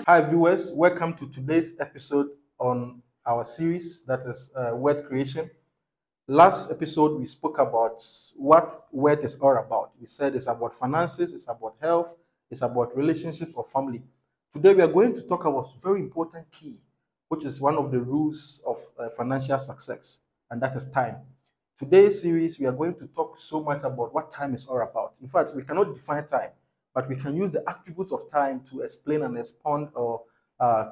Hi viewers, welcome to today's episode on our series that is word creation. Last episode we spoke about what word is all about. We said it's about finances, it's about health, it's about relationships or family. Today we are going to talk about a very important key, which is one of the rules of financial success, and that is time. Today's series we are going to talk so much about what time is all about. In fact, we cannot define time, but we can use the attributes of time to explain and expound or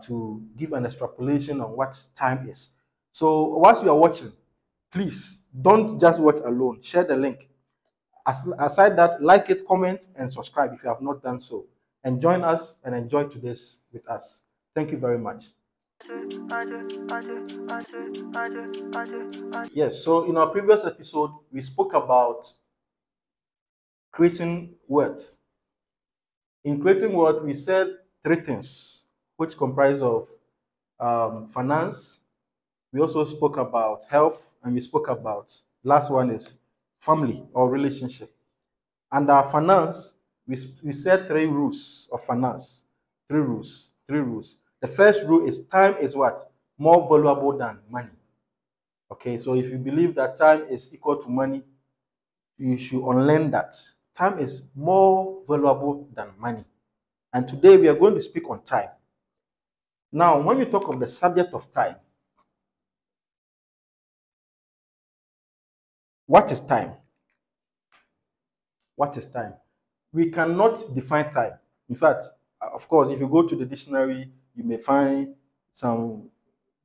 to give an extrapolation on what time is. So, whilst you are watching, please don't just watch alone. Share the link. Aside that, like it, comment, and subscribe if you have not done so. And join us and enjoy today's with us. Thank you very much. Yes, so in our previous episode, we spoke about creating wealth. In creating wealth, we said three things, which comprise of finance. We also spoke about health, and we spoke about, last one is family or relationship. Under finance, we said three rules of finance. Three rules. The first rule is time is what? More valuable than money. Okay, so if you believe that time is equal to money, you should unlearn that. Time is more valuable than money. And today we are going to speak on time. Now, when you talk of the subject of time, what is time? What is time? We cannot define time. In fact, of course, if you go to the dictionary, you may find some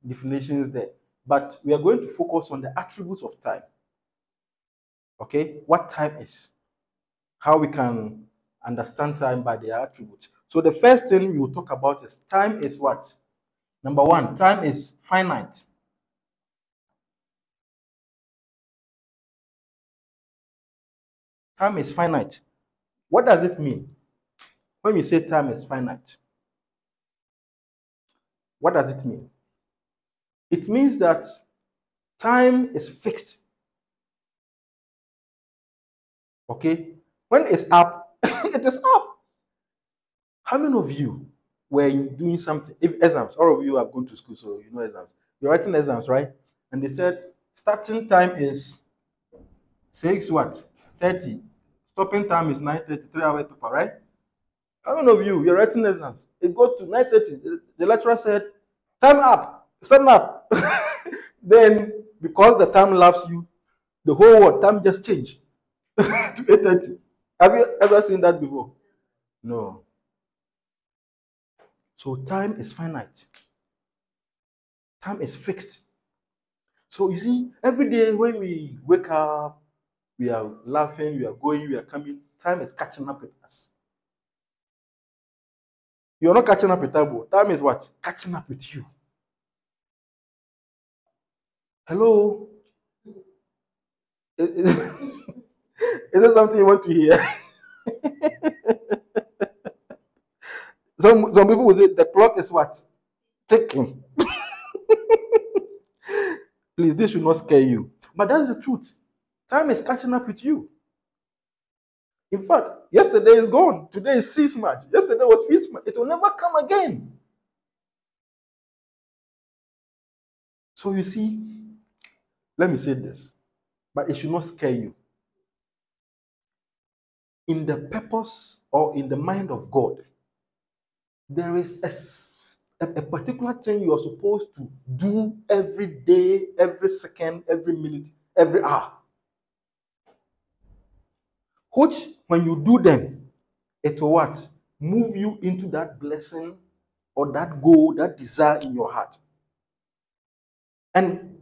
definitions there. But we are going to focus on the attributes of time. Okay? What time is? How we can understand time by the attributes. So the first thing we will talk about is time is what? Number one, time is finite. Time is finite. What does it mean when we say time is finite? What does it mean? It means that time is fixed. Okay? When it's up, it is up. How many of you were doing something? If exams, all of you have gone to school, so you know exams. You're writing exams, right? And they said starting time is 6 what? 30. Stopping time is 9:30, 3 hour paper, right? How many of you, you're writing exams? It got to 9:30. The lecturer said, time up, stand up. Then, because the time loves you, the whole world, time just changed to 8:30. Have you ever seen that before? No. So time is finite. Time is fixed. So you see, every day when we wake up, we are laughing, we are going, we are coming, time is catching up with us. You're not catching up with time. Time is what? Catching up with you. Hello? Is there something you want to hear? Some people will say the clock is what? Ticking. Please, this should not scare you. But that's the truth. Time is catching up with you. In fact, yesterday is gone. Today is 6 March. Yesterday was 5th March. It will never come again. So you see, let me say this, but it should not scare you. In the purpose or in the mind of God, there is a particular thing you are supposed to do every day, every second, every minute, every hour. Which, when you do them, it will what? Move you into that blessing or that goal, that desire in your heart. And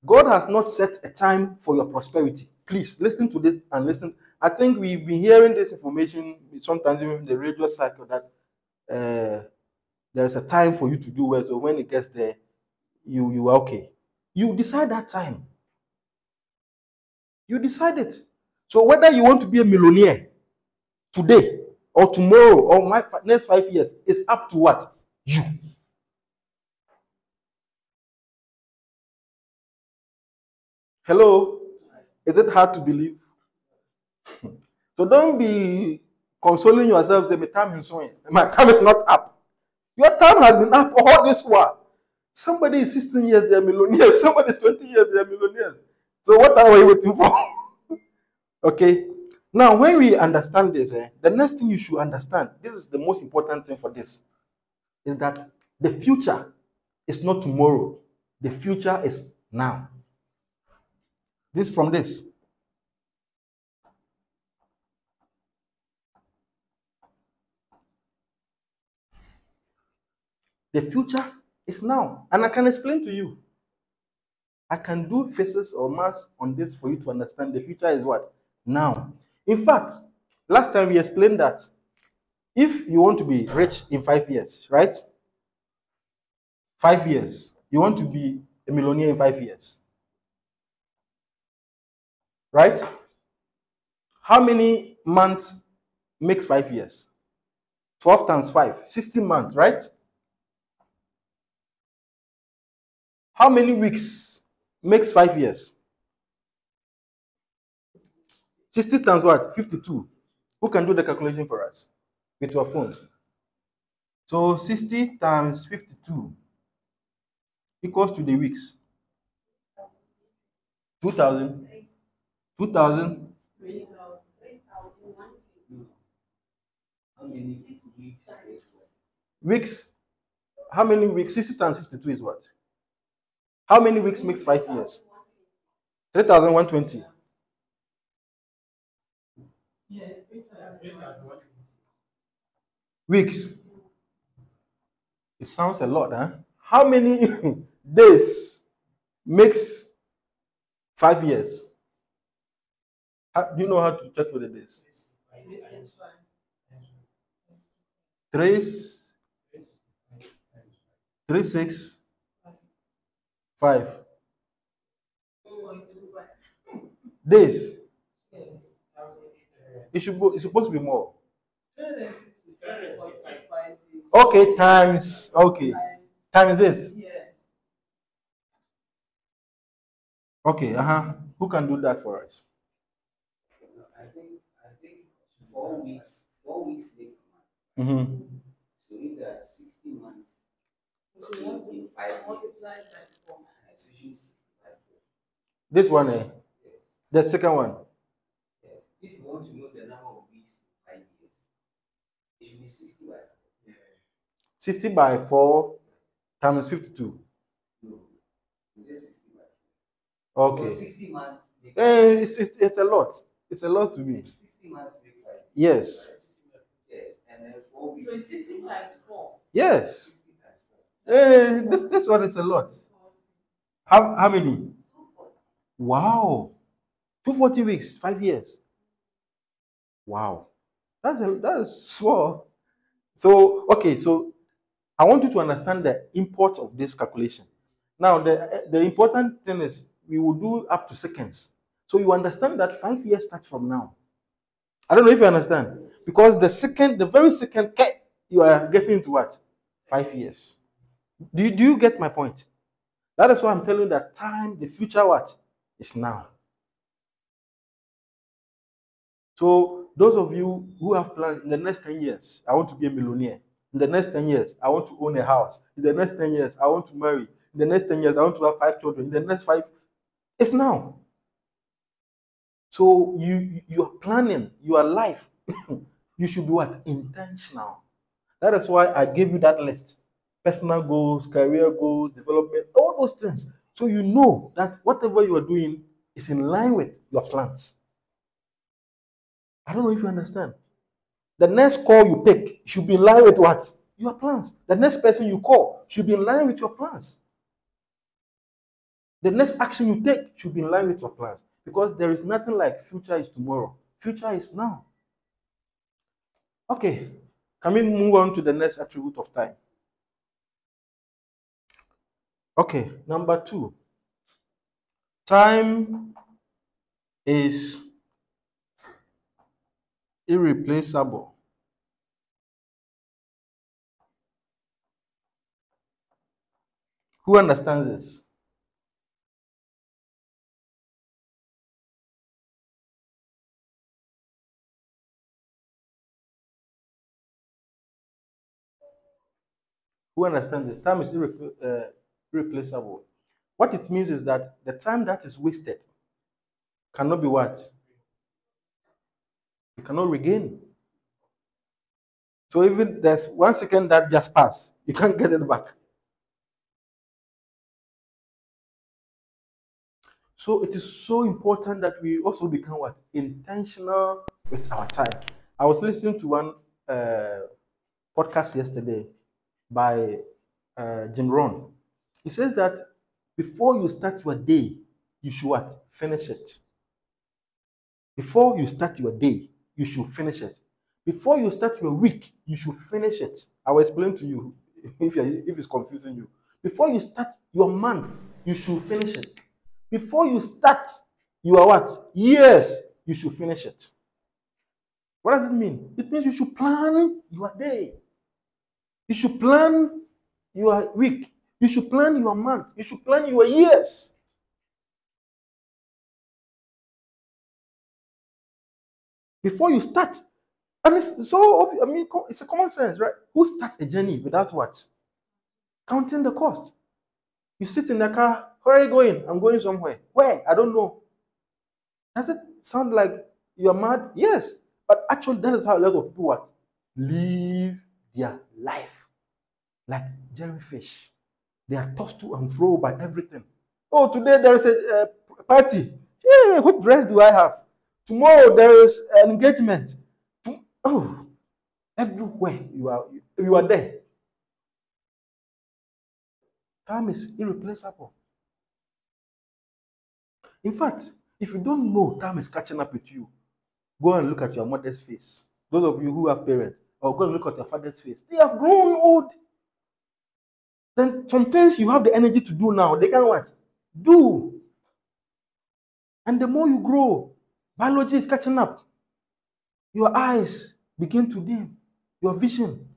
God has not set a time for your prosperity. Please listen to this and listen. I think we've been hearing this information sometimes even in the radio cycle that there is a time for you to do well. So when it gets there, you are okay. You decide that time. You decide it. So whether you want to be a millionaire today or tomorrow or next 5 years, it's up to what? You. Hello? Is it hard to believe? So don't be consoling yourself, say, my time is not up. Your time has been up all this while. Somebody is 16 years, they are millionaires. Somebody is 20 years, they are millionaires. So what are we waiting for? Okay. Now, when we understand this, the next thing you should understand, this is the most important thing for this, is that the future is not tomorrow. The future is now. This from this. The future is now. And I can explain to you. I can do physics or maths on this for you to understand the future is what? Now. In fact, last time we explained that if you want to be rich in 5 years, right? 5 years. You want to be a millionaire in 5 years. Right? How many months makes 5 years? 12 times 5, 60 months, right? How many weeks makes 5 years? 60 times what? 52. Who can do the calculation for us with your phone? So 60 times 52 equals to the weeks. 2,000. 2,000. Weeks. How many weeks? 60 times 52 is what? How many weeks makes 5 years? 3,120. Weeks. It sounds a lot, huh? How many days makes 5 years? Do you know how to check for the days? 3, 3, 6, 5. Days. It's supposed to be more. Okay, times. Okay. Times this. Okay, who can do that for us? I think 4 weeks make a month. Mm-hmm. So if there are 60 months in 5 years, it's usually 65. This one, Yes. the second one. Yes. If you want to know the number of weeks in 5 years, it should be 60 by 4. 60 by 4 times 52. No, it's just 60 by 4. Okay. Because 60 months make It's a lot. It's a lot to me. 60 months make 5 years. Yes. Right? Yes, and then 4 weeks. So it's 60 times 4. Yes. 60 times 4. This one is a lot. How many? 240. Wow. 240 weeks, 5 years. Wow. That's small. So, okay, so I want you to understand the import of this calculation. Now, the important thing is we will do up to seconds. So you understand that 5 years starts from now. I don't know if you understand. Because the very second you are getting into what? 5 years. Do you get my point? That is why I'm telling you that time, the future what? Is now. So those of you who have plans in the next 10 years, I want to be a millionaire. In the next 10 years, I want to own a house. In the next 10 years, I want to marry. In the next 10 years, I want to have 5 children. In the next 5, it's now. So you are planning your life. You should be what? Intentional. That is why I gave you that list. Personal goals, career goals, development, all those things. So you know that whatever you are doing is in line with your plans. I don't know if you understand. The next call you pick should be in line with what? Your plans. The next person you call should be in line with your plans. The next action you take should be in line with your plans. Because there is nothing like future is tomorrow. Future is now. Okay. Can we move on to the next attribute of time? Okay. Number 2. Time is irreplaceable. Who understands this? Who understands this? Time is irreplaceable. What it means is that the time that is wasted cannot be what? You cannot regain. So even there's 1 second that just passed, you can't get it back. So it is so important that we also become what? Intentional with our time. I was listening to one podcast yesterday by Jim Rohn. He says that before you start your day, you should what? Finish it. Before you start your day, you should finish it. Before you start your week, you should finish it. I will explain to you if it's confusing you. Before you start your month, you should finish it. Before you start your what? Years, you should finish it. What does it mean? It means you should plan your day. You should plan your week. You should plan your month. You should plan your years. Before you start. And it's so obvious. I mean, it's a common sense, right? Who starts a journey without what? Counting the cost. You sit in the car. Where are you going? I'm going somewhere. Where? I don't know. Does it sound like you're mad? Yes. But actually, that is how a lot of people what? Live their life. Like jellyfish. They are tossed to and fro by everything. Oh, today there is a party. Yeah, what dress do I have? Tomorrow there is an engagement. Oh, everywhere you are there. Time is irreplaceable. In fact, if you don't know time is catching up with you, go and look at your mother's face. Those of you who have parents, or go and look at your father's face. They have grown old. Then sometimes you have the energy to do now. They can what? Do. And the more you grow, biology is catching up. Your eyes begin to dim. Your vision,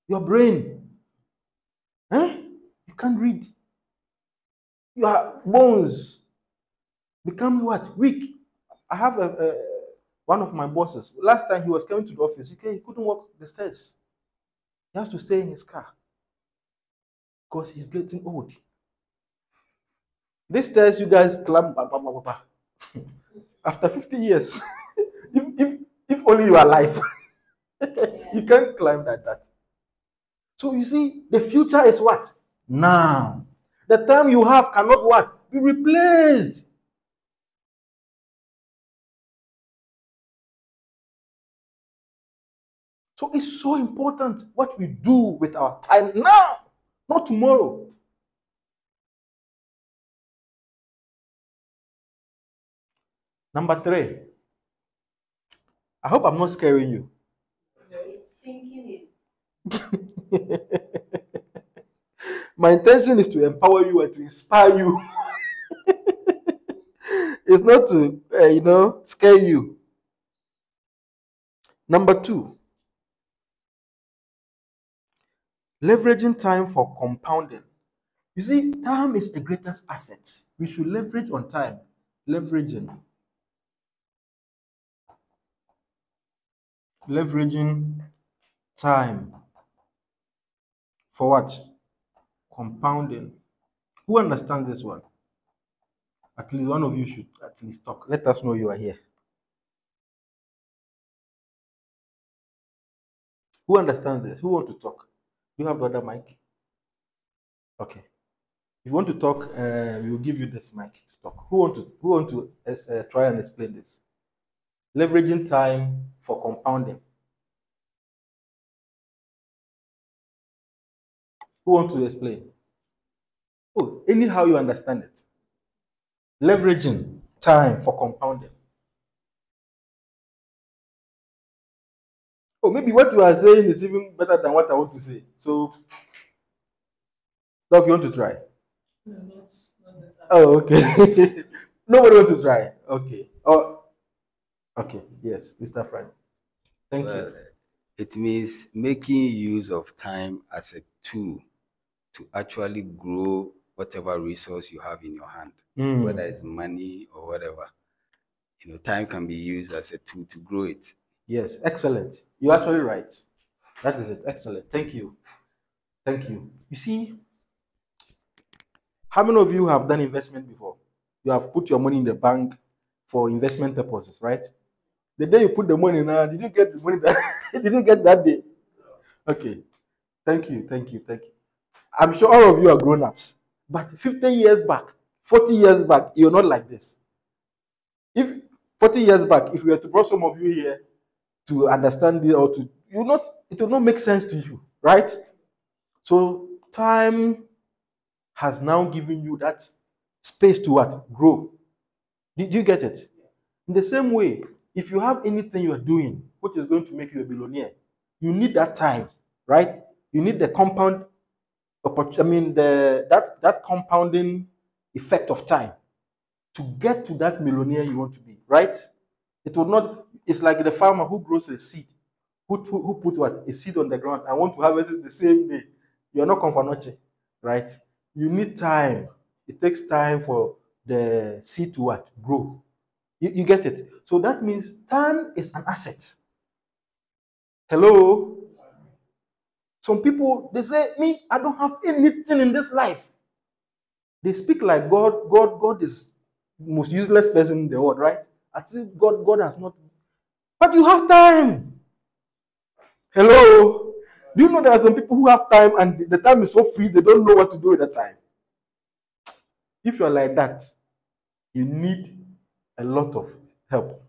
your brain. You can't read. Your bones become what? Weak. I have one of my bosses. Last time he was coming to the office, he couldn't walk the stairs. He has to stay in his car because he's getting old. These stairs you guys climb after 50 years. if only you are alive, you can't climb that. So you see, the future is what? Now. The time you have cannot what? Be replaced. So it's so important what we do with our time now, not tomorrow. Number 3. I hope I'm not scaring you. It's sinking in. My intention is to empower you and to inspire you. It's not to, scare you. Number 2. Leveraging time for compounding. You see, time is the greatest asset. We should leverage on time. Leveraging time for what? Compounding. Who understands this one? At least one of you should at least talk. Let us know you are here. Who understands this? Who want to talk? Do you have the other mic? Okay. If you want to talk, we will give you this mic to talk. Who want to try and explain this? Leveraging time for compounding. Who want to explain? Oh, anyhow you understand it. Leveraging time for compounding. Oh, maybe what you are saying is even better than what I want to say. So, Doc, you want to try? No, not this. Oh, okay. Nobody wants to try. Okay. Oh, okay. Yes, Mr. Frank. Thank you. It means making use of time as a tool to actually grow whatever resource you have in your hand, whether it's money or whatever. Time can be used as a tool to grow it. Yes, excellent. You're actually right. That is it. Excellent. Thank you. Thank you. You see, how many of you have done investment before? You have put your money in the bank for investment purposes, right? The day you put the money now, did you get the money that did you get that day? Okay. Thank you, thank you, thank you. I'm sure all of you are grown-ups, but 50 years back, 40 years back, you're not like this. If 40 years back, if we were to bring some of you here to understand it or to it will not make sense to you, right? So time has now given you that space to what? Grow. Did you get it? In the same way, if you have anything you are doing which is going to make you a billionaire, you need that time, right? You need the compound opportunity, I mean that compounding effect of time to get to that millionaire you want to be, right? It will not, it's like the farmer who grows a seed, who put what? A seed on the ground and want to harvest it the same day. You're not confanoche, right? You need time. It takes time for the seed to what? Grow. You get it? So that means time is an asset. Hello? Some people, they say, me, I don't have anything in this life. They speak like God is the most useless person in the world, right? As if God has not. But you have time. Hello? Do you know there are some people who have time and the time is so free, they don't know what to do with the time? If you're like that, you need a lot of help.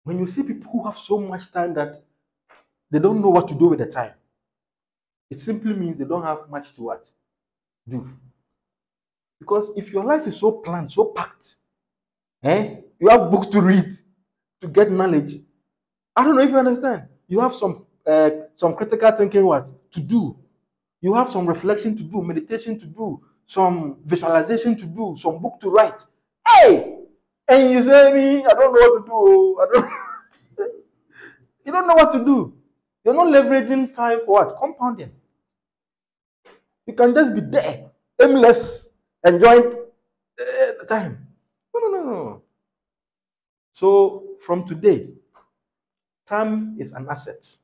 When you see people who have so much time that they don't know what to do with the time, it simply means they don't have much to what? Do. Because if your life is so planned, so packed, you have books to read, to get knowledge. I don't know if you understand. You have some critical thinking what to do. You have some reflection to do, meditation to do, some visualization to do, some book to write. Hey, and you say me, I don't know what to do. I don't. You don't know what to do. You're not leveraging time for what? Compounding. You can just be there, aimless, enjoying the time. No. So from today, time is an asset.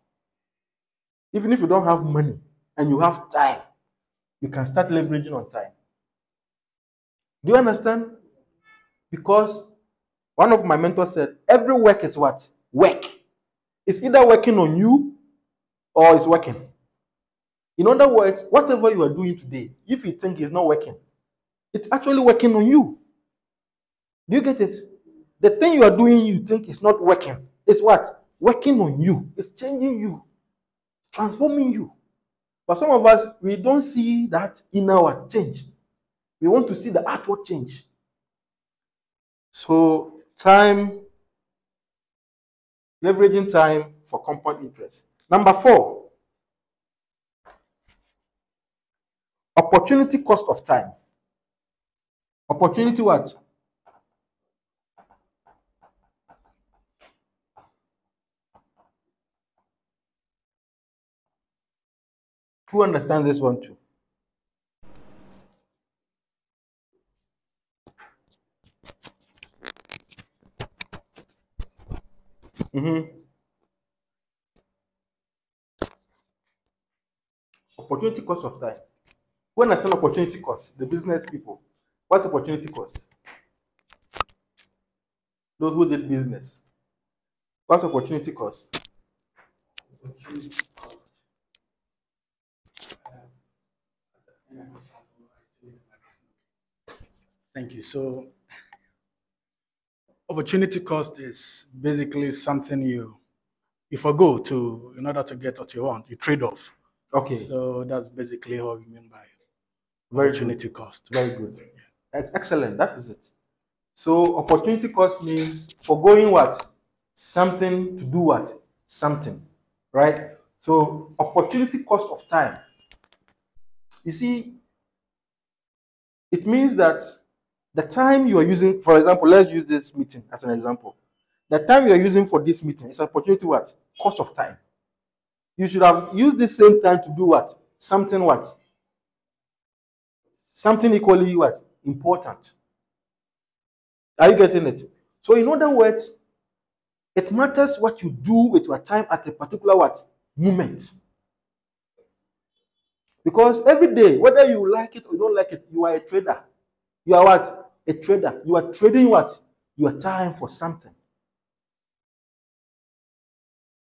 Even if you don't have money and you have time, you can start leveraging on time. Do you understand? Because one of my mentors said, every work is what? Work. It's either working on you or it's working. In other words, whatever you are doing today, if you think it's not working, it's actually working on you. Do you get it? The thing you are doing you think is not working. It's what? Working on you. It's changing you, transforming you. But some of us, we don't see that inner what? Change. We want to see the outward change. So time, leveraging time for compound interest. Number 4, opportunity cost of time. Opportunity what? Who understands this one too? Opportunity cost of time. Who understand opportunity cost? The business people. What's opportunity cost? Those who did business. What's opportunity cost? Thank you. So, opportunity cost is basically something you forgo to in order to get what you want. You trade off. Okay. So that's basically what we mean by Very opportunity good. cost. Very good. That's excellent. That is it. So opportunity cost means foregoing what? Something to do what? Something. Right? So opportunity cost of time. You see, it means that the time you are using, for example, let's use this meeting as an example. The time you are using for this meeting is opportunity what? Cost of time. You should have used the same time to do what? Something what? Something equally what? Important. Are you getting it? So in other words, It matters what you do with your time at a particular moment. Because every day, whether you like it or you don't like it, you are a trader. You are what? A trader. You are trading what? Your time for something.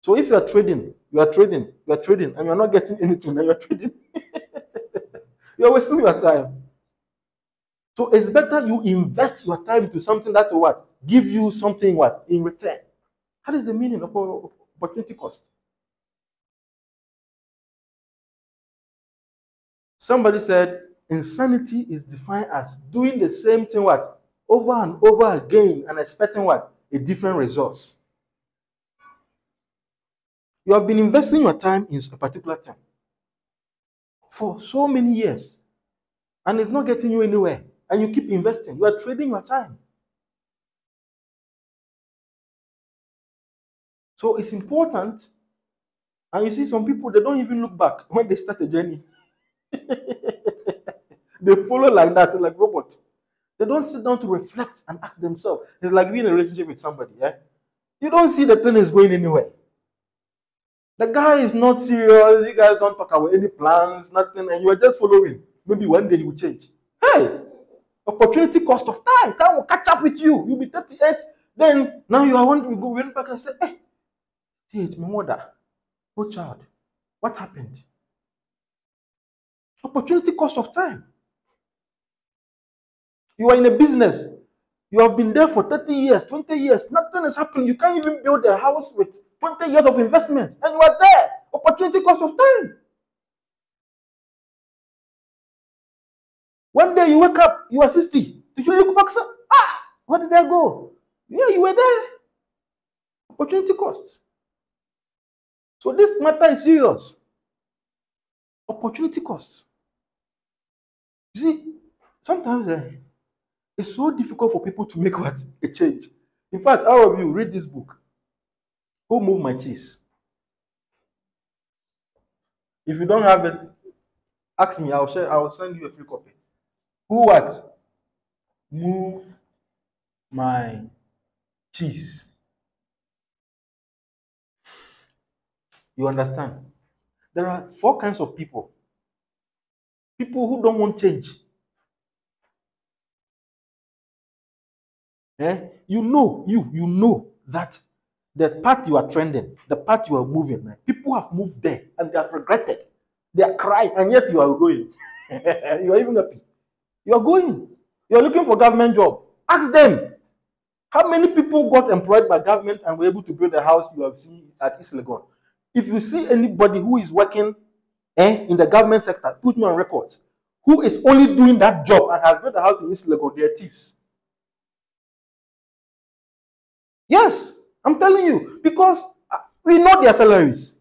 So if you are trading, and you're not getting anything, and you're trading, you're wasting your time. So it's better you invest your time to something that will what? Give you something what? In return. That is the meaning of opportunity cost. Somebody said insanity is defined as doing the same thing what? Over and over again and expecting what? A different result. You have been investing your time in a particular thing for so many years and it's not getting you anywhere, and you keep investing. You are trading your time. So it's important. And you see some people, they don't even look back when they start a journey. They follow like that, like robots. They don't sit down to reflect and ask themselves. It's like being in a relationship with somebody. Yeah? You don't see the thing is going anywhere. The guy is not serious. You guys don't talk about any plans, nothing, and you are just following. Maybe one day he will change. Hey, opportunity cost of time. Time will catch up with you. You'll be 38. Then now you are wanting to go back and say, hey, it's my mother. Oh, child. What happened? Opportunity cost of time. You are in a business. You have been there for 30 years, 20 years. Nothing is happening. You can't even build a house with 20 years of investment. And you are there. Opportunity cost of time. One day you wake up, you are 60. Did you look back and say, where did I go? Yeah, you were there. Opportunity cost. So this matter is serious. Opportunity cost. You see, sometimes it's so difficult for people to make what? A change. In fact, all of you read this book. Who Moved My Cheese? If you don't have it, ask me. I'll send you a free copy. Who what? Move my cheese. You understand? There are 4 kinds of people. People who don't want change. You know that the path you are trending, the path you are moving, people have moved there and they have regretted. They are crying, and yet you are going. You are even happy. You are going. You are looking for government job. Ask them. How many people got employed by government and were able to build a house you have seen at East Legon? If you see anybody who is working in the government sector, put me on record, who is only doing that job and has built a house in East Legon, they are thieves. Yes, I'm telling you, because we know their salaries.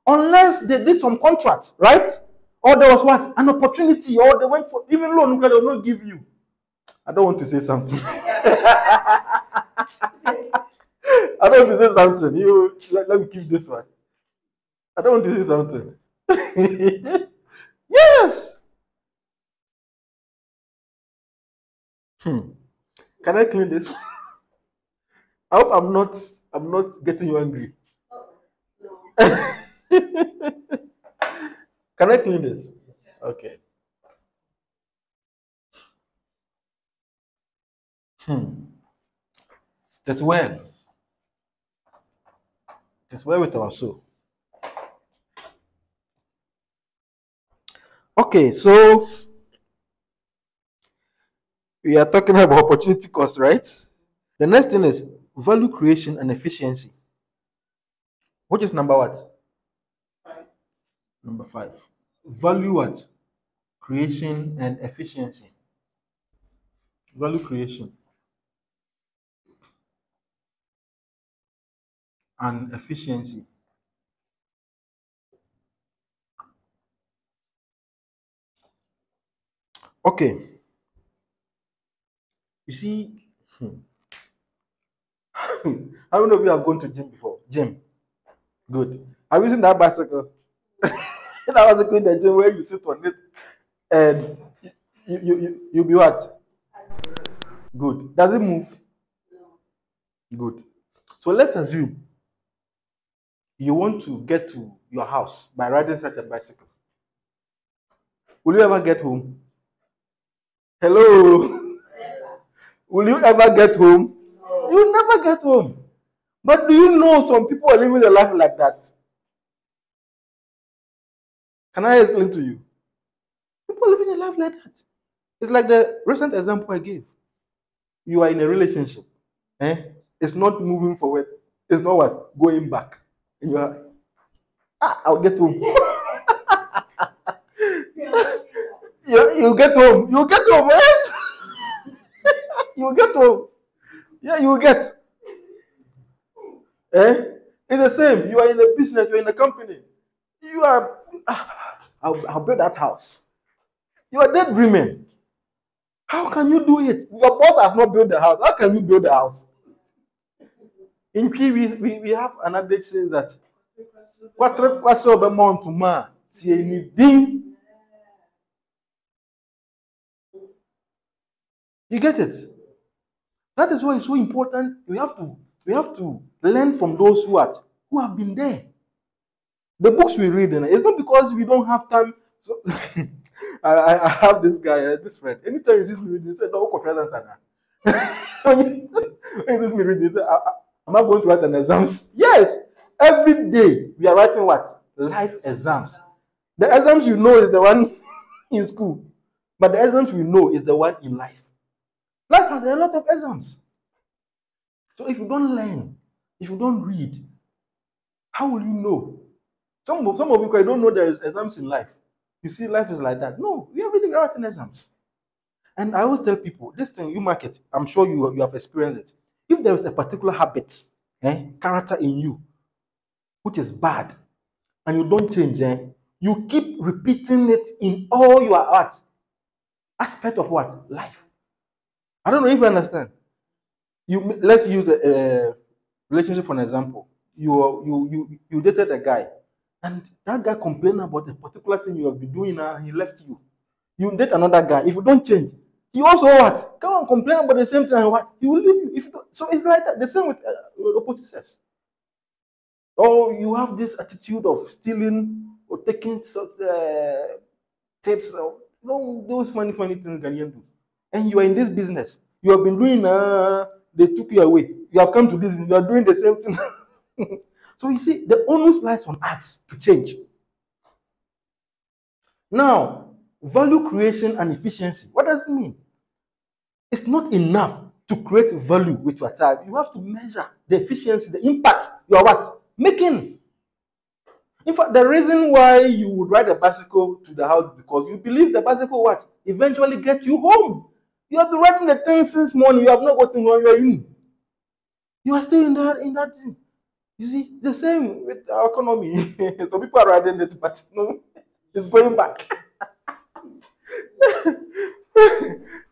Unless they did some contracts, right? Or there was what? An opportunity, or they went for even loan they will not give you. I don't want to say something. I don't want to say something. Let me keep this one. I don't want to say something. Yes. Can I clean this? I hope I'm not getting you angry. Can I clean this? Okay. It is well. It is well with our soul. Okay, so we are talking about opportunity cost, right? The next thing is value creation and efficiency. Which is number what? 5. Number 5. Value what? Creation and efficiency. Value creation and efficiency. Okay. You see, how many of you have gone to gym before? Gym. Good. Have you seen that bicycle? That bicycle in the gym where you sit on it and you'll be what? Good. Does it move? Good. So let's assume you want to get to your house by riding such a bicycle. Will you ever get home? Hello? Will you ever get home? You'll never get home. But do you know some people are living a life like that? Can I explain to you? People living a life like that. It's like the recent example I gave. You are in a relationship. It's not moving forward. It's not what? Going back. And you are, I'll get home. You get home. You get home, yes? You get home. Yeah, you get. It's the same. You are in a business, you're in a company. You are, I'll build that house. You are daydreaming. How can you do it? Your boss has not built the house. How can you build the house? In P, we have an adage says that you get it? That is why it's so important. We have to learn from those who have been there. The books we read, it's not because we don't have time. So I have this guy, this friend. Anytime he sees me reading, he says, "No, when he sees me reading, he says, am I going to write an exams?" Yes. Every day we are writing what? Life exams. The exams you know is the one in school, but the exams we know is the one in life. Life has a lot of exams. So if you don't learn, if you don't read, how will you know? Some of you don't know there is exams in life. You see, life is like that. No, we are really writing exams. And I always tell people, this thing you market, I'm sure you have experienced it. If there is a particular habit, character in you, which is bad, and you don't change, you keep repeating it in all your art aspect of what? Life. I don't know if you understand. Let's use a relationship for an example. You dated a guy, and that guy complained about a particular thing you have been doing, and he left you. You date another guy. If you don't change, he also what? Come on, complain about the same thing, and what? He will leave you. If you don't, so it's like that. The same with opposite sex. Or you have this attitude of stealing or taking tapes, or those funny things Ghanaian do. And you are in this business. You have been doing, they took you away. You have come to this, you are doing the same thing. So you see, the onus lies on us to change. Now, value creation and efficiency. What does it mean? It's not enough to create value with your time. You have to measure the efficiency, the impact you are what? Making. In fact, the reason why you would ride a bicycle to the house because you believe the bicycle what? Eventually get you home. You have been riding the thing since morning. You have not gotten where you are in. You are still in that thing. You see, the same with our economy. Some people are riding it, but no, it's going back.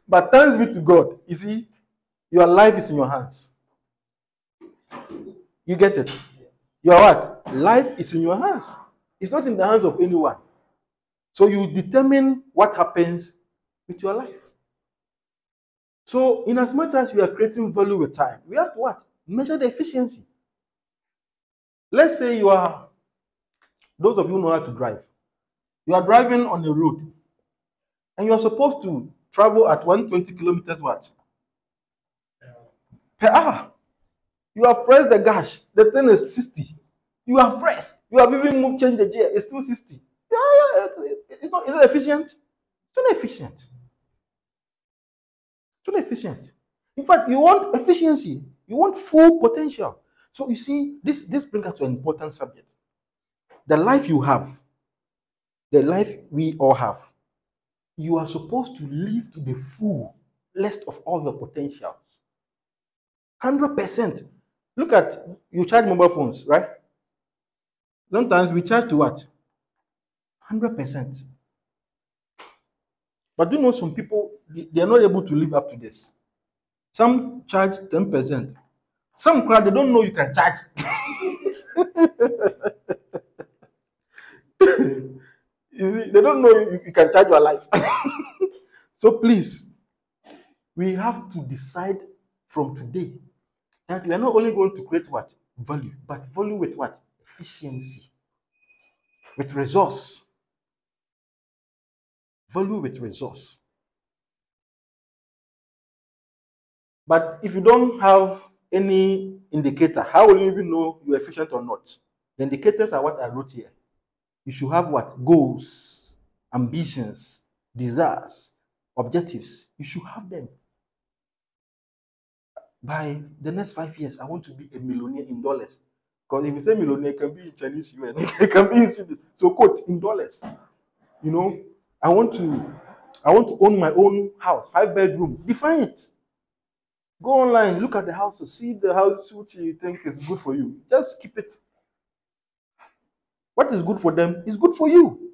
But thanks be to God. You see, your life is in your hands. You get it? Your what? Life is in your hands. It's not in the hands of anyone. So you determine what happens with your life. So in as much as we are creating value with time, we have to what? Measure the efficiency. Let's say you are, those of you who know how to drive, you are driving on the road and you are supposed to travel at 120 kilometers what? Per hour. You have pressed the gas, the thing is 60. You have pressed, you have even moved, changed the gear, it's still 60. It's not, is it efficient? It's not efficient. It's not efficient. In fact, you want efficiency, you want full potential. So you see, this brings us to an important subject. The life you have, the life we all have, you are supposed to live to the full list of all your potentials. 100%. Look at, you charge mobile phones, right? Sometimes we charge to what? 100%. But do you know some people, they are not able to live up to this. Some charge 10%. Some crowd, they don't know you can charge. You see, they don't know you can charge your life. So please, we have to decide from today that we are not only going to create what? Value, but value with what? Efficiency, with resource. Value with resource. But if you don't have any indicator, how will you even know you're efficient or not? The indicators are what I wrote here. You should have what? Goals, ambitions, desires, objectives. You should have them. By the next 5 years, I want to be a millionaire in dollars. Because if you say millionaire, it can be in Chinese yuan, it can be in cedi. So quote in dollars. You know, I want to own my own house, 5-bedroom. Define it. Go online, look at the house to see the house which you think is good for you. Just keep it. What is good for them is good for you.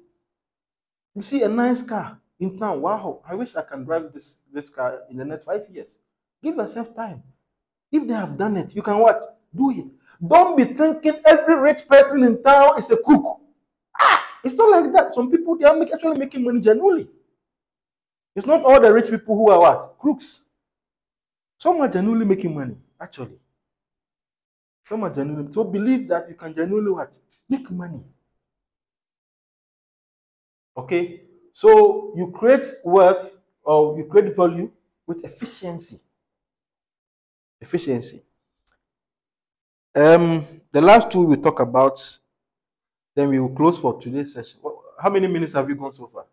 You see a nice car in town. Wow, I wish I can drive this car in the next 5 years. Give yourself time. If they have done it, you can what? Do it. Don't be thinking every rich person in town is a crook. It's not like that. Some people, they are actually making money genuinely. It's not all the rich people who are what? Crooks. Some are genuinely making money, actually. Some are genuinely. So believe that you can genuinely what? Make money. Okay? So you create wealth or you create value with efficiency. Efficiency. The last two we'll talk about, then we will close for today's session. How many minutes have you gone so far?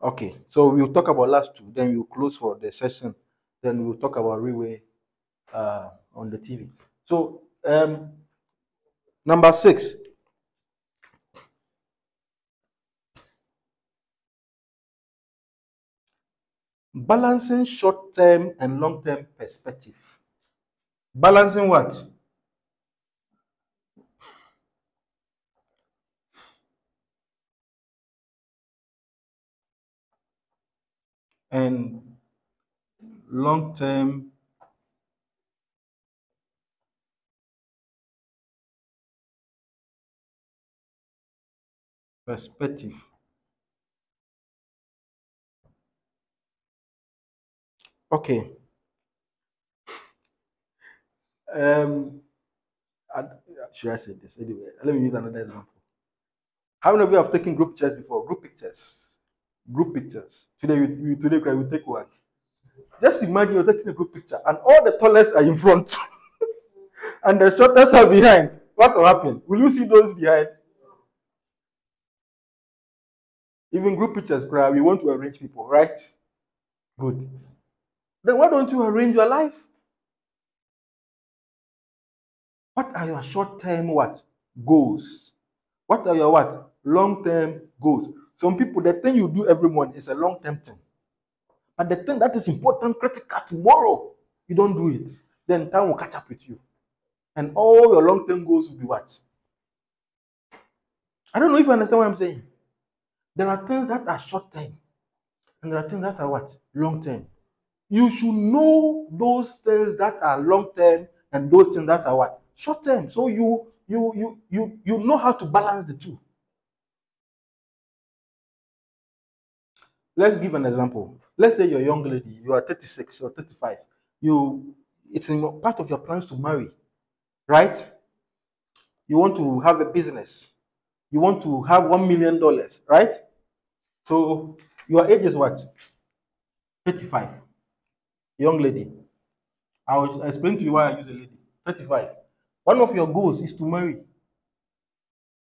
Okay, so we'll talk about last two, then we'll close for the session. Then we'll talk about Reway on the TV. So, number 6. Balancing short-term and long-term perspective. Balancing what? And long-term perspective. Okay. Should I say this? Anyway, let me use another example. How many of you have taken group pictures before? Group pictures. Group pictures. Today we take one. Just imagine you're taking a group picture and all the tallest are in front and the shortest are behind. What will happen? Will you see those behind? Even group pictures, we want to arrange people, right? Good. Then why don't you arrange your life? What are your short-term what? Goals. What are your what? Long-term goals. Some people, the thing you do every morning is a long-term thing. But the thing that is important, critical tomorrow, you don't do it. Then time will catch up with you. And all your long-term goals will be what? I don't know if you understand what I'm saying. There are things that are short-term. And there are things that are what? Long-term. You should know those things that are long-term and those things that are what? Short-term. So you know how to balance the two. Let's give an example. Let's say you're a young lady, you are 36 or 35. It's in part of your plans to marry, right? You want to have a business. You want to have $1 million, right? So your age is what? 35. Young lady. I will explain to you why I use a lady. 35. One of your goals is to marry.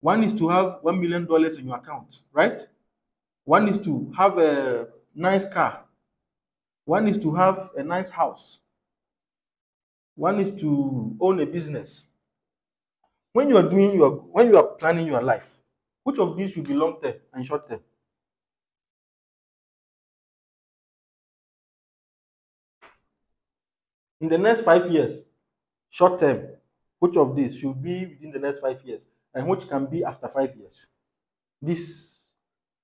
One is to have $1 million in your account, right? One is to have a nice car. One is to have a nice house. One is to own a business. When you are planning your life, which of these should be long term and short term? In the next 5 years, short term, which of these should be within the next 5 years and which can be after 5 years? This.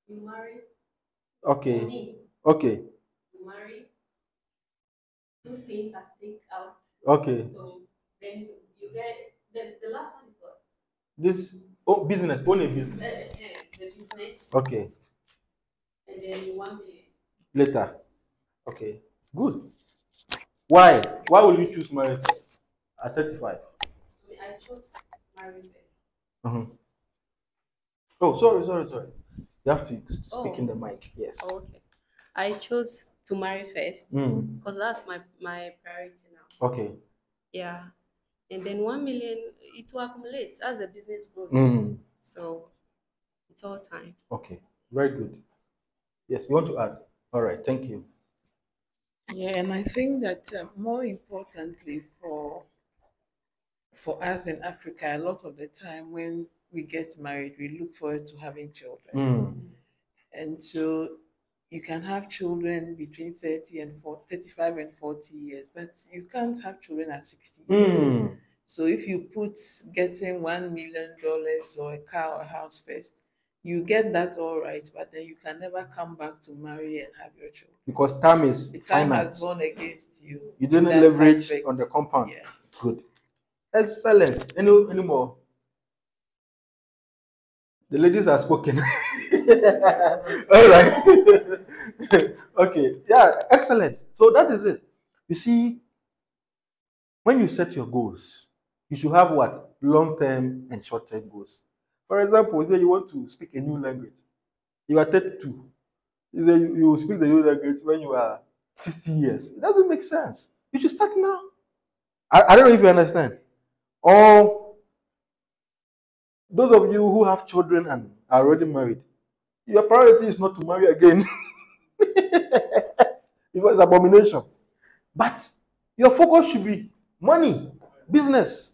You marry. Okay. For me. Okay. You marry. Do things that take out. Okay. So then you get the last one is what? This business, own a business. The business. Okay. And then 1 million. Later. Okay. Good. Why? Why will you choose marriage? At 35. I chose marry first. Uh-huh. Oh, sorry. You have to speak in Oh, the mic. Yes. okay. I chose to marry first Mm. because that's my priority now. Okay. Yeah. And then 1 million, it will accumulate as the business grows. Mm. So it's all time. Okay. Very good. Yes, you want to add? All right. Thank you. Yeah, and I think that more importantly for us in Africa, a lot of the time when we get married, we look forward to having children. Mm. And so you can have children between 30 and 40, 35 and 40 years, but you can't have children at 60 years. Mm. So if you put getting $1 million or a car or a house first, you get that all right, but then you can never come back to marry and have your children. Because time is The time finite. has gone against you. You didn't in that leverage aspect. on the compound. Yes. Good. Excellent. Any more? The ladies are spoken. All right. Okay. Yeah, excellent. So that is it. You see, when you set your goals, you should have what? Long-term and short-term goals. For example, you say you want to speak a new language. You are 32. You say you will speak the new language when you are 60 years. It doesn't make sense. You should start now. I don't know if you understand. Or those of you who have children and are already married, your priority is not to marry again. It was abomination. But your focus should be money, business.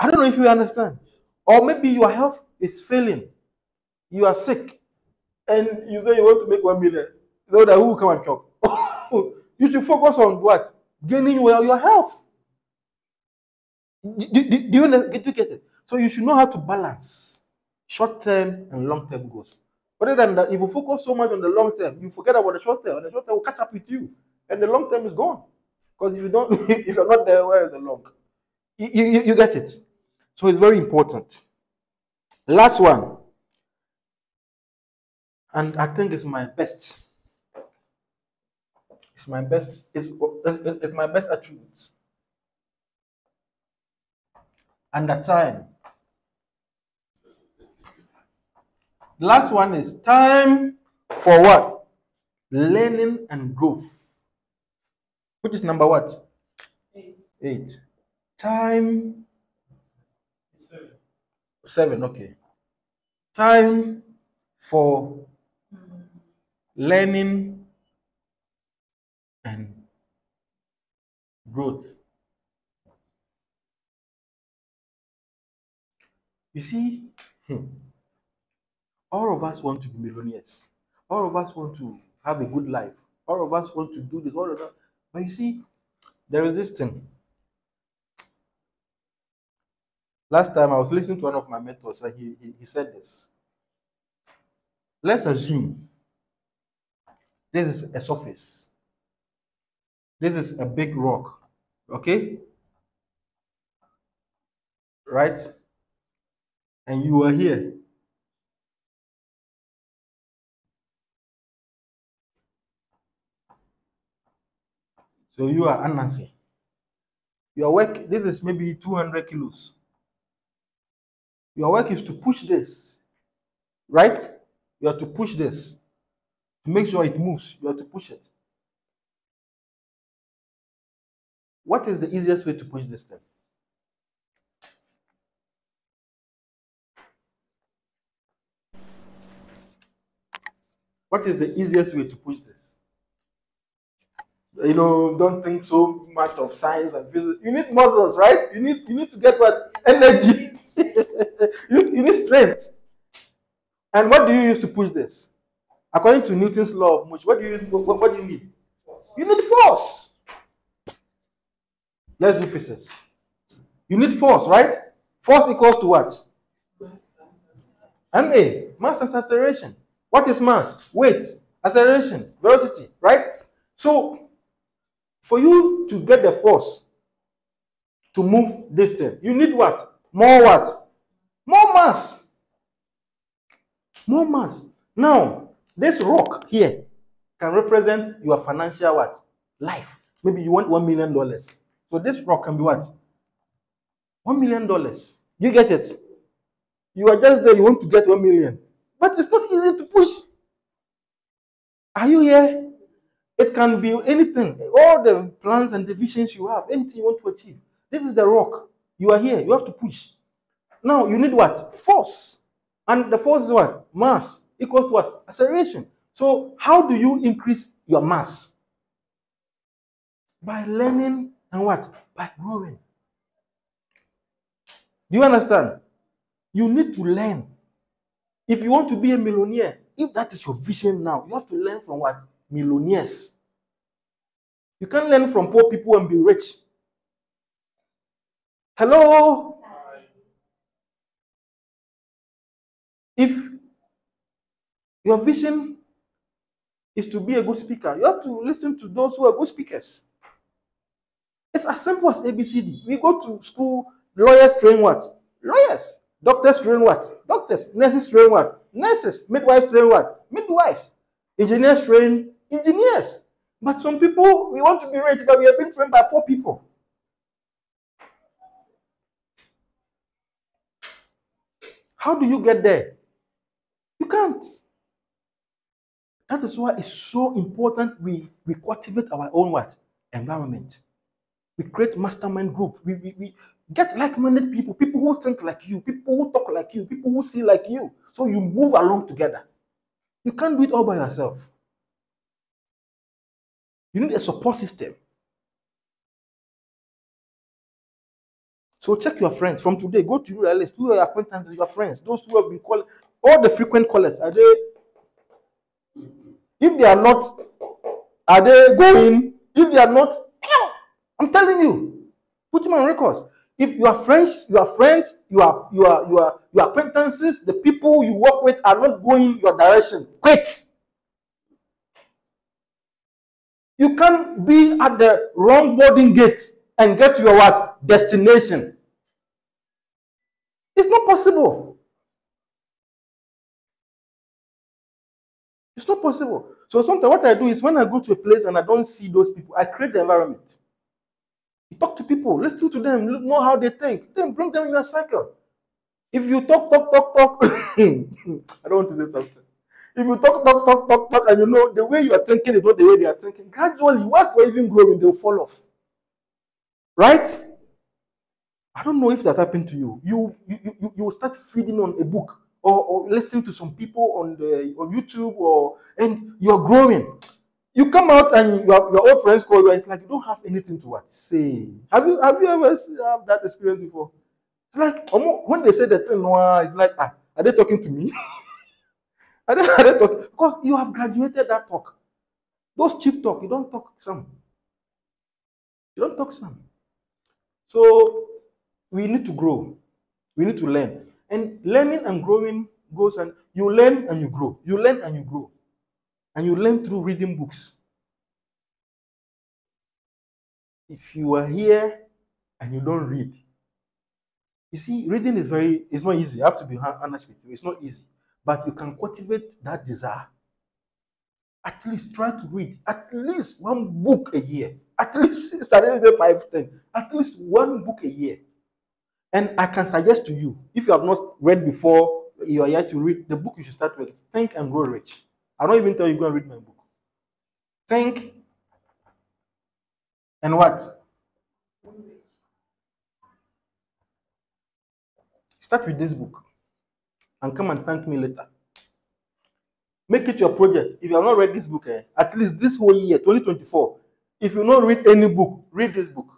I don't know if you understand. Or maybe your health is failing. You are sick. And you say you want to make 1 million. So that who will come and chop? You should focus on what? Gaining your health. Do you get it? So you should know how to balance short-term and long-term goals. Other than that, if you focus so much on the long term, you forget about the short term, and the short term will catch up with you, and the long term is gone. Because if you don't, if you're not there, where is the long? You get it. So it's very important. Last one, and I think it's my best. It's my best. It's my best attribute. And the time. The last one is time for what? Learning and growth. Which is number what? 8. Time. 7, okay. Time for learning and growth. You see, all of us want to be millionaires. All of us want to have a good life. All of us want to do this, all of that. But you see, there is this thing. Last time I was listening to one of my mentors, and he said this. Let's assume this is a surface. This is a big rock. Okay? Right? And you are here. So you are Anansi. Your work, this is maybe 200 kilos. Your work is to push this, right? You have to push this to make sure it moves. You have to push it. What is the easiest way to push this thing? What is the easiest way to push this? Don't think so much of science and physics. You need muscles, right? You need to get what? Energy. you need strength. And what do you use to push this? According to Newton's law of motion, what do you need? You need force. Let's do physics. You need force, right? Force equals to what? MA, mass and acceleration. What is mass? Weight, acceleration, velocity, right? So, for you to get the force to move this thing, you need what? More what? More mass. More mass. Now, this rock here can represent your financial what? Life. Maybe you want $1 million. So this rock can be what? $1 million. You get it? You are just there, you want to get 1 million. But it's not easy to push. Are you here? It can be anything, all the plans and the visions you have, anything you want to achieve. This is the rock. You are here, you have to push. Now, you need what? Force. And the force is what? Mass equals to what? Acceleration. So, how do you increase your mass? By learning and what? By growing. Do you understand? You need to learn. If you want to be a millionaire, if that is your vision now, you have to learn from what? Millionaires. You can't learn from poor people and be rich. Hello? If your vision is to be a good speaker, you have to listen to those who are good speakers. It's as simple as ABCD. We go to school, lawyers train what? Lawyers. Doctors train what? Doctors. Nurses train what? Nurses. Midwives train what? Midwives. Engineers train engineers. But some people, we want to be rich, but we have been trained by poor people. How do you get there? You can't. That is why it's so important we cultivate our own what? Environment. We create mastermind group. We get like-minded people, people who think like you, people who talk like you, people who see like you. So you move along together. You can't do it all by yourself. You need a support system. So check your friends. From today, go to your list. Who are your acquaintances, your friends, those who have been calling, all the frequent callers. Are they? If they are not, are they going? If they are not, I'm telling you, put them on records. If your friends, your acquaintances, the people you work with are not going your direction, quit. You can't be at the wrong boarding gate and get to your what? Destination. It's not possible. It's not possible. So sometimes what I do is when I go to a place and I don't see those people, I create the environment. You talk to people, listen to them, know how they think, then bring them in your cycle. If you talk, I don't want to say something. If you talk, and you know the way you are thinking is not the way they are thinking, gradually, once you're even growing, they'll fall off. Right? I don't know if that happened to you. You will start feeding on a book or listening to some people on YouTube and you're growing. You come out and your old friends call you and it's like you don't have anything to what say. Have you ever had that experience before? It's like when they say the thing, it's like, are they talking to me? are they talking? Because you have graduated that talk. Those cheap talk, you don't talk some. You don't talk some. So we need to grow. We need to learn. And learning and growing goes and you learn and you grow. You learn and you grow. And you learn through reading books. If you are here and you don't read, you see, reading it's not easy. I have to be honest with you. It's not easy. But you can cultivate that desire. At least try to read at least one book a year. At least, starting at 5, 10. At least one book a year. And I can suggest to you, if you have not read before, you are yet to read, the book you should start with, Think and Grow Rich. I don't even tell you go and read my book. Think and what? Start with this book and come and thank me later. Make it your project. If you have not read this book, at least this whole year, 2024, if you don't read any book, read this book.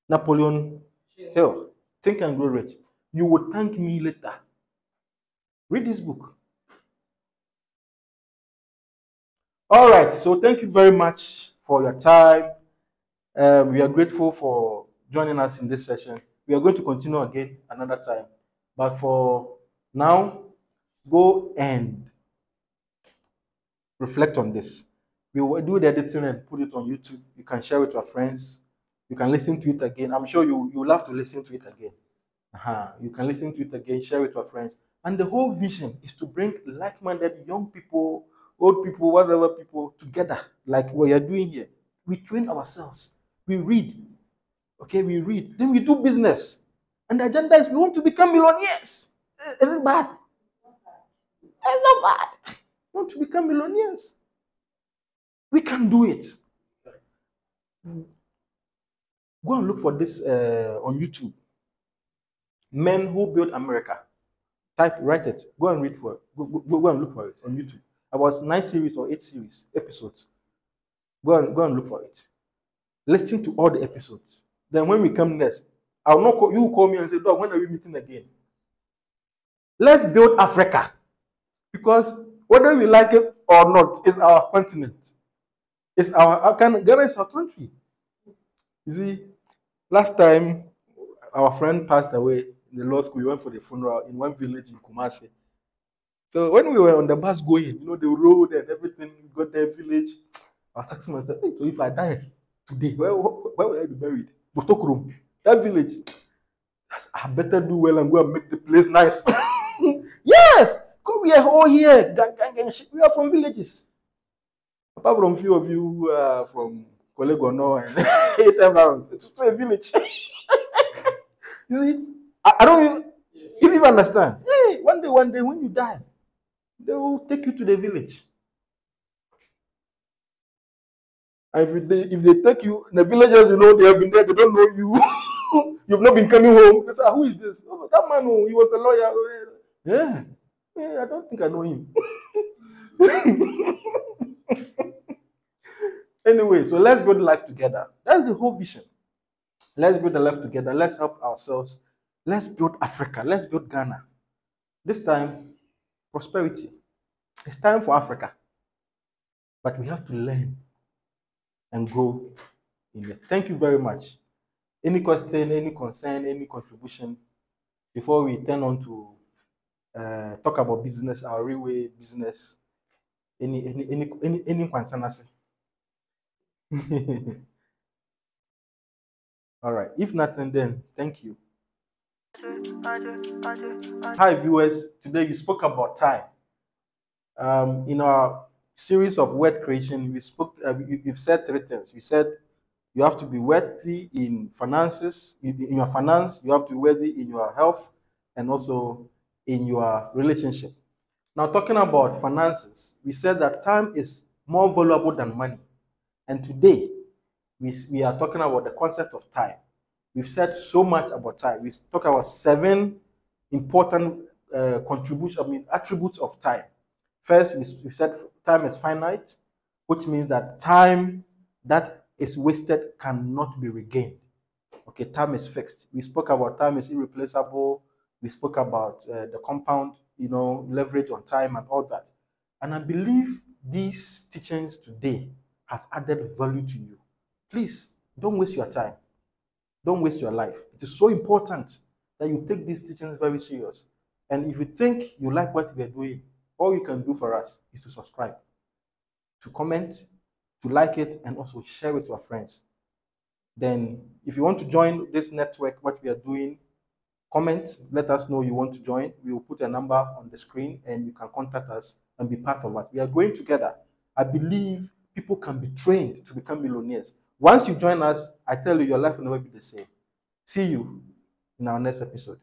Napoleon Hill, Think and Grow Rich. You will thank me later. Read this book. All right, so thank you very much for your time. We are grateful for joining us in this session. We are going to continue again another time. But for now, go and reflect on this. We will do the editing and put it on YouTube. You can share with your friends. You can listen to it again. I'm sure you will love to listen to it again. You can listen to it again, share with your friends. And the whole vision is to bring like-minded young people, old people, whatever people together, like what you're doing here. We train ourselves. We read. Okay, we read. Then we do business. And the agenda is we want to become millionaires. Is it bad? It's not bad. We want to become millionaires. We can do it. Go and look for this on YouTube. Men Who Built America. Write it. Go and read for it. Go and look for it on YouTube. About 9 series or 8 series episodes. Go and look for it. Listen to all the episodes. Then when we come next, I'll not call you. Call me and say, "Dog, when are we meeting again?" Let's build Africa, because whether we like it or not, it's our continent. It's Ghana is our country. You see, last time our friend passed away in the law school. We went for the funeral in one village in Kumasi. So when we were on the bus going, the road and everything, we got there village. I was asking myself, "Hey, so if I die today, where will I be buried?" Botokrum, that village. I better do well and go and make the place nice. Yes, because we are all here. We are from villages. Apart from few of you who are from Kolegono and 8 environs, it's a village. You see, I don't even understand. Hey, one day when you die, they will take you to the village. And if they take you, the villagers, they have been there, they don't know you. You've not been coming home. They say, "Who is this?" "Oh, that man, he was the lawyer." Yeah, I don't think I know him. Anyway, so let's build life together. That's the whole vision. Let's build a life together. Let's help ourselves. Let's build Africa. Let's build Ghana. This time, prosperity. It's time for Africa. But we have to learn and grow in it. Thank you very much. Any question, any concern, any contribution before we turn on to talk about business, our railway business? Any concern? All right. If nothing, then thank you. Hi, viewers. Today we spoke about time. In our series of word creation, we've said 3 things. We said you have to be worthy in finances, in your finance. You have to be worthy in your health, and also in your relationship. Now, talking about finances, we said that time is more valuable than money. And today, we are talking about the concept of time. We've said so much about time. We talked about 7 important attributes of time. First, we said time is finite, which means that time that is wasted cannot be regained. Okay, time is fixed. We spoke about time is irreplaceable. We spoke about the compound, leverage on time and all that. And I believe these teachings today has added value to you. Please, don't waste your time. Don't waste your life. It is so important that you take these teachings very serious. And if you think you like what we are doing, all you can do for us is to subscribe, to comment, to like it, and also share it with your friends. Then, if you want to join this network, what we are doing, comment, let us know you want to join. We will put a number on the screen and you can contact us and be part of us. We are going together. I believe people can be trained to become millionaires. Once you join us, I tell you, your life will never be the same. See you in our next episode.